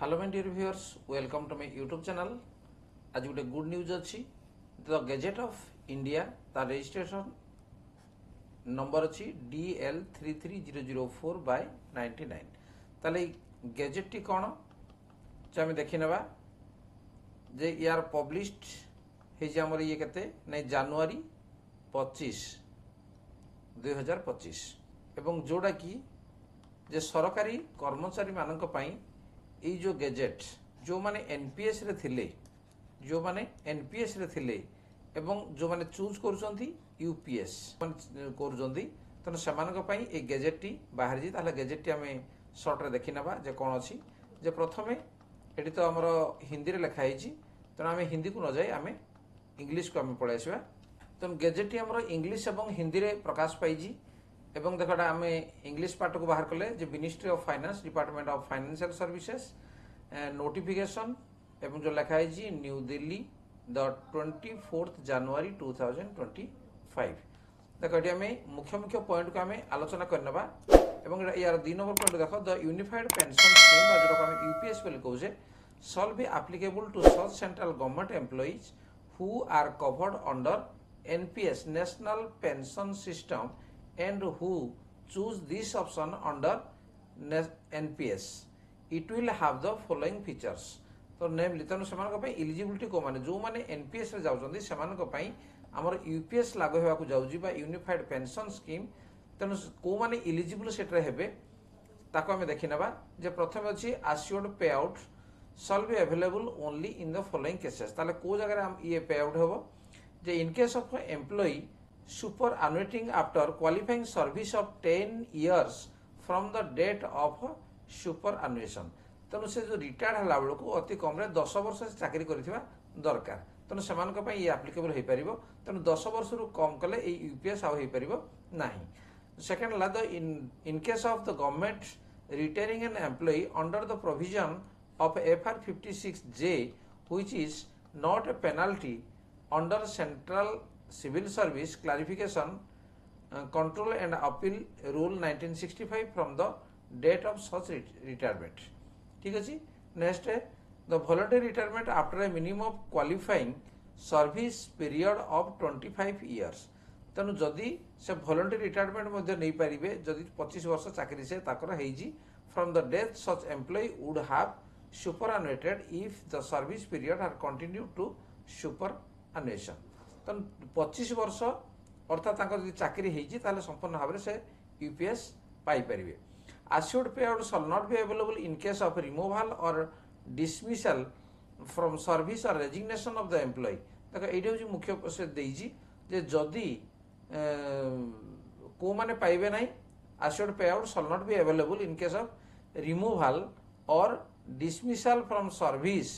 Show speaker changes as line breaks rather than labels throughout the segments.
Hello my dear viewers, welcome to my YouTube channel. आज गोटे good news अच्छी the gazette of India तार registration number अच्छी DL 33004/99 ताले गजेट टी कौन आम देखी ना जे यार पब्लिश्ड होमर ये केते नहीं जनवरी 25 2025 एवं जोड़ा कि जे सरकारी कर्मचारी मानक पई ये जो गजेट जो माने एनपीएस रे थिले जो माने एनपीएस रे थिले एवं जो माने चूज करूछंती यूपीएस करूछंती तने समान को पई ए गजेट टी बाहर जी ताले गजेट टी हमें शॉर्ट रे देखि नबा जे कोन अछि जे प्रथमे एटी तो हमर हिंदी रे लिखा हिची तने हमें हिंदी को न जाय हमें इंग्लिश को हमें पढै आसीबा तने गजेट टी हमर इंग्लिश एवं हिंदी रे प्रकाश पाइजी एवं देखा आम इंग्लिश पार्ट को बाहर कले जो ministry of finance department of financial services notification एवं जो लिखा है न्यू दिल्ली द 24 जनवरी 2025 देखो ये आम मुख्य मुख्य पॉइंट को आम आलोचना करनबा एवं यार 2 नंबर पॉइंट देखो द यूनिफाइड पेंशन स्कीम जो आम यूपीएस बोली कहूजे शall be applicable to such central government employees who are covered under NPS National Pension System and who choose this option under NPS. It will have the following features. तो नेमली तेणु से eligibility को माने जो माने एनपीएस रे जाउछंदी सेमान को पई हमर यूपीएस लागू हेबा को जाउजी बा यूनिफाइड पेंशन स्कीम तेणु को माने इलिजिबल सेटरे हेबे ताको हमें देखि नबा जे प्रथम अछि assured payout shall be available only in the following cases ताले को जगह रे हम ये पेआउट हेबो जे in case of employee superannuating after qualifying service of 10 years from the date of superannuation तेणु से जो रिटायर्ड हला बेलू को अति कम रे 10 वर्ष से चाकरी करिथिबा दरकार तेणु सेमान को पई ये एप्लीकेबल होई परिबो तेणु 10 वर्ष रु कम कले ए यूपीएस आ होई परिबो नाही सेकंड ला the in case of the government retiring an employee under the provision of FR 56J which is not a penalty under central Civil Service Clarification Control and Appeal Rule 1965 from the date of such retirement. ठीक है जी next है the voluntary retirement after a minimum qualifying service period of 25 years. तेणु जदि से voluntary retirement मध्ये नहीं पारिबे जदि 25 वर्ष चाकरी से ताकर hazy from the death such employee would have superannuated if the service period had continued to superannuation. 25 वर्ष अर्थात चाकरी होती संपूर्ण भाव से UPS pi परिवे assured payout shall not be available in case of removal or dismissal from service or resignation of the employee देखो ये मुख्य से देजी जे जदि को माने पाइबे नहीं assured payout shall not be available in case of removal or dismissal from service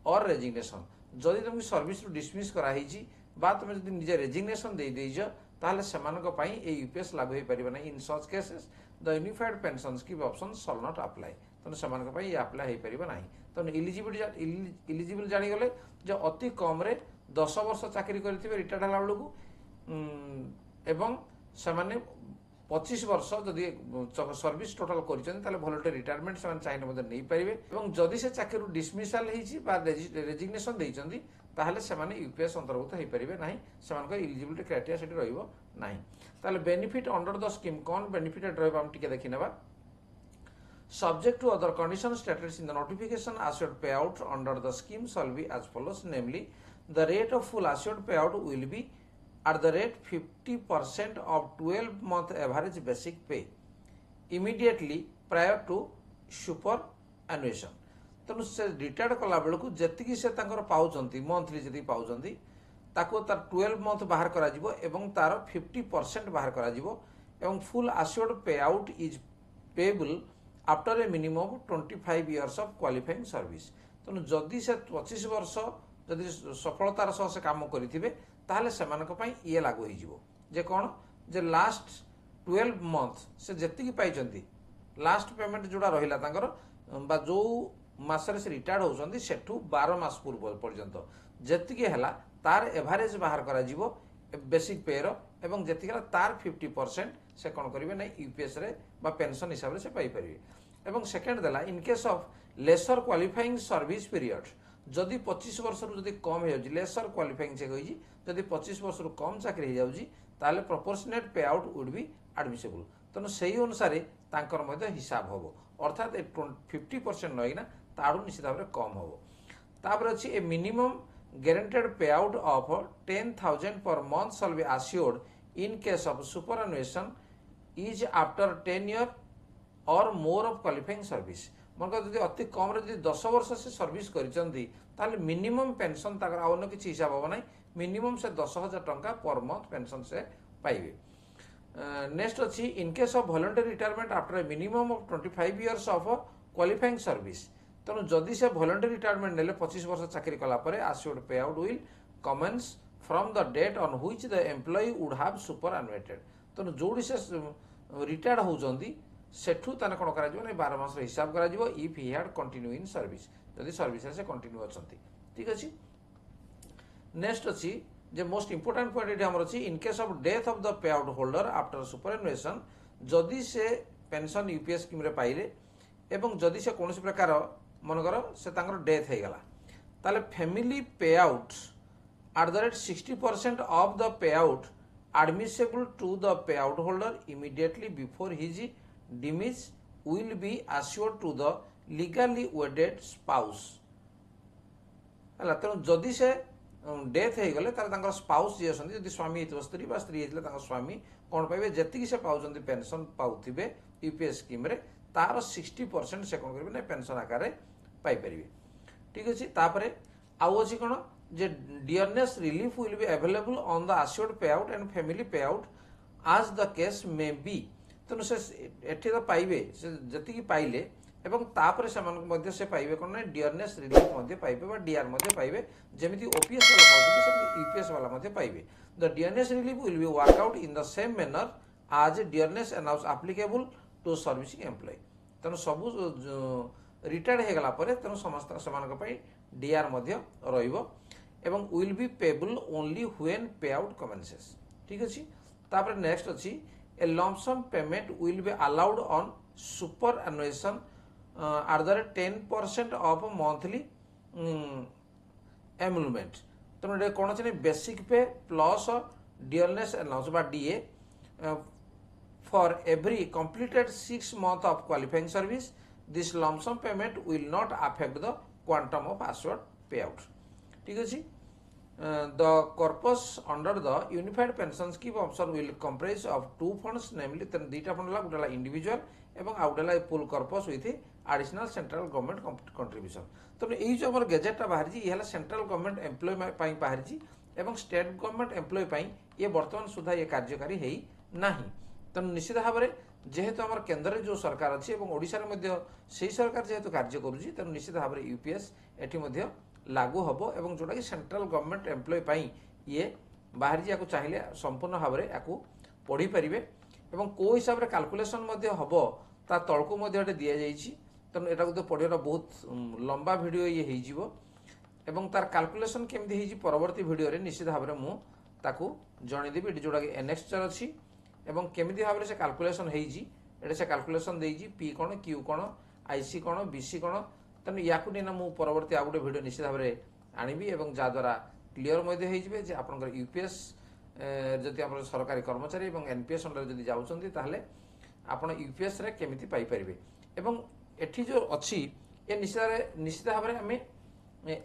or resignation जदि तुम सर्विस डिसमिस कराई बा तुम जब निजे रेजिग्नेशन दे देइज ताले सेमानक पई ए यूपीएस लागू होई परिबा नै in such cases the unified pension scheme option shall not apply तने सेमानक पई ए अप्लाई होई परिबा नै तने इलिजिबल जानि गले जे अति कम रे 10 वर्ष चाकरी करथिबे रिटायर्ड हला बेलू एवं सेमाने 25 वर्ष जदि सर्विस टोटल करिसेन ताले वॉलंटरी रिटायरमेंट सेमान चाइना मध्ये नै परिबे एवं जदि से चाकरी डिसमिसल हेछि बा रेजिग्नेशन देइचंदी ताहले सेमाने यूपीएस अंतर्गत होई परिबे नाही सेमान को एलिजिबिलिटी क्राइटेरिया सेठी रहइबो नाही ताले बेनिफिट अंडर द स्कीम कोन बेनिफिट रहइबो हम टिके देखिनेबा subject to other conditions stated in the notification assured payout under the scheme shall be as follows namely the rate of full assured payout will be at the rate 50% of 12-month average basic pay immediately prior to superannuation तेणु से retired कला बेलू जी से पाँच monthly जी पाँच तार 12 month बाहर करा एवं तार 50% बाहर करा फुल आश्योर्ड पे out is payable after a minimum 25 years of qualifying service तेणु जदि से 25 वर्ष जदि सफलतार सह से काम करेंगे ताहले सेमानक पई ये लागू हो जे कौन जे लास्ट 12 मंथ से जेतिकी पाइचंती लास्ट पेमेंट जोड़ा रहिला तांकर बा जो मासरे से रिटायर्ड होउछंती सेठू 12 मास पूर्व पर्यंत जेतिकी हला तार एवरेज बाहर करा जीवो बेसिक पे रो एवं जेतिकी हला तार 50% से कोन करिवे नै यूपीएस रे बा पेंशन हिसाब रे से पाई परिवे एवं सेकेंड देला in case of lesser qualifying service period जदि 25 वर्ष रु जदि कम हो जाउछि लेसर क्वालिफाइंग से कहि जदि 25 वर्ष रु कम चाकरी हो जाउछि ताले प्रोपोर्शनेट पे आउट वुड बी एडमिसेबल तेणु सेही अनुसार तांकर मध्य हिसाब हबो अर्थात 50% नइना ताडू निश्चित भाव कम हबो तापर अछि ए minimum guaranteed payout of 10,000 per month shall be assured in case of superannuation is after 10 year or more of qualifying service मन जदि अति कम रे 10 वर्ष से सर्विस करिसंती ताले मिनिमम पेंशन ताकर आउन किछि हिसाब हो नै मिनिमम से 10,000 टंका पर मंथ पेंशन से पाइबे नेक्स्ट अछि इन case of voluntary retirement after a minimum of 25 years of qualifying service तेणु जदि से वॉलंटरी रिटायरमेंट नेले 25 वर्ष चाकरी कला परे assured payout will commence from the date on which the employee would have superannuated तेणु जोड़ी से रिटायर्ड होउचंदी सेठू ताने कोन करा जिवो नै 12 मास रे हिसाब करा जिवो if he had continue in service जदि सर्विस से कंटिन्यू अछंती ठीक अछि नेक्स्ट अछि जे मोस्ट इंपोर्टेंट पॉइंट एठी हमर अछि इन case of death of the pay out holder after superannuation जदि से पेंशन यूपीएस स्कीम रे पाइले एवं जदि से कोनोसी प्रकार मनकर से तांकर डेथ हे गला ताले फैमिली पे out @60% of the pay out admissible to the payout holder immediately before his demise will be assured to the legally wedded spouse हला तेणु जदि से डेथ हो गले तार तांकर स्पाउस जे असंती जदि स्वामी हेतु स्त्री बा स्त्री हेतले तांकर स्वामी कोन पाइबे जति से पाउचंती पेंशन पाउथिबे यूपीएस स्कीम रे तार 60% से कोन करबे नै पेंशन आकारे पाई परिबे ठीक अछि तापरे आउ अछि कोन जे dearness relief will be available on the assured payout and family payout as the case may be तेणु से एठी तो पाइबे से जति की पाइले एवं तापर से मन मध्य से पाइबे कोन डियरनेस रिलीफ मध्य पाइबे बा डीआर मध्य पाइबे जेमिति ओपीएस वाला पाउबे से यूपीएस वाला मध्य पाइबे the dearness relief will be work out in the same manner as dearness announce applicable to servicing employee तेणु सब रिटायर्ड हे गला परे तेणु समस्त समान पई डीआर मध्य रहिबो एवं will be payable only when pay out commences ठीक अछि तापर नेक्स्ट अछि a lump sum payment will be allowed on superannuation @ 10% of monthly emolument तेणु ये कौन अच्छे basic pay plus dearness allowance बा DA for every completed 6 months of qualifying service this lump sum payment will not affect the quantum of assured payout ठीक अछि the corpus under the unified pension scheme option will comprise of two funds namely then dita fund la gutala individual एवं आउटला पुल corpus with additional central government contribution तो एई जो हमर gazette ता बाहर जी इहला central government employ पई बाहर जी एवं स्टेट गवर्नमेंट एम्प्लॉय पई ये वर्तमान सुधा ये कार्यकारी हेई नाही तो निश्चित भाव में जेहेतु आम केन्द्र जो सरकार अच्छी ओडिशा रे से सरकार जेहेतु कार्य करुँची तेणु निश्चित भाव में यूपीएस एटी लागू हम और जोटा कि सेंट्रल गवर्नमेंट एम्प्लॉय पाई ये बाहर जी या चाहिए संपूर्ण भाव में या पढ़ी पारे और कौ हिसाब से काल्कुलेसन हम ता तलकू दि जाइए तेणु यहाँ तो पढ़ार बहुत लंबा भिडियो ये हो तार काल्कुलेसन केमती परवर्ती भिडियो निश्चित भाव में मुझे जनईदेवी जोटा कि एनेक्सचर अच्छी एवं केमिति भाव से काल्कुलेसन होइए से काल्कुलेसन देइछि पी कौन क्यू कौन आईसी कौन बीसी कौन तेणु या मुझे परवर्ती आ गोटे भिडियो निश्चित भाव में आनिबी एवं जहाद्वारा क्लीयर हो आप यूपीएस जदि आप सरकारी कर्मचारी और एनपीएस अंडर जदि जाउछन्ती ताहले आपण यूपीएस रे केमिति पाई परिबे एवं एठी जो अच्छी ए निश्चित भाव में आम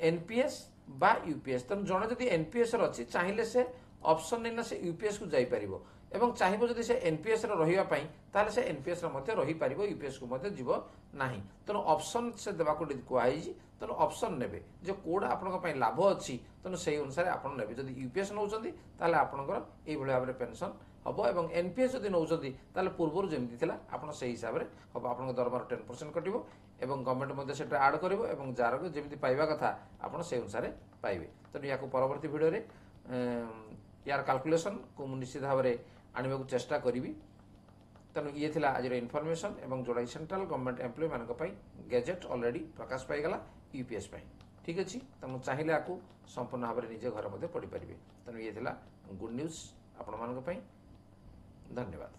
एनपीएस बा यूपीएस तेणु जड़े जदि एनपीएस अच्छी चाहिए से ऑप्शन नहीं से यूपीएस को जाई परिबो एवं चाहिए जदि से एनपीएस रही ताले से एनपीएस रही पार यूपीएस को जीव ना तेणु ऑप्शन से देवाक कहुई तेणु ऑप्शन नेबे जो कोड़ा आपंप लाभ अच्छी तेणु से अनुसार आप जब यूपीएस नौ आपंकर ये भाव में पेंशन हम और एनपीएस जब नौ पूर्व जमी आप हिसाब से हम आप दरमार 10% कटो और गवर्नमेंट से आड कर जार जमी पाइबा कथा आप से अनुसार पाइबे तेणु या परवर्ती भिडियो यार कैलकुलेशन को निश्चित भाव में आने को चेष्टा करी तेणु ये थिला आज इनफॉरमेशन एवं जोड़ा सेंट्रल गवर्नमेंट एम्प्लॉय मान गैजेट ऑलरेडी प्रकाश पाईगला यूपीएस पाई ठीक अच्छे तेणु चाहिए आपको संपूर्ण भाव में निजे घर पढ़ी पारे तेणु ये थिला गुड न्यूज आपण मान धन्यवाद।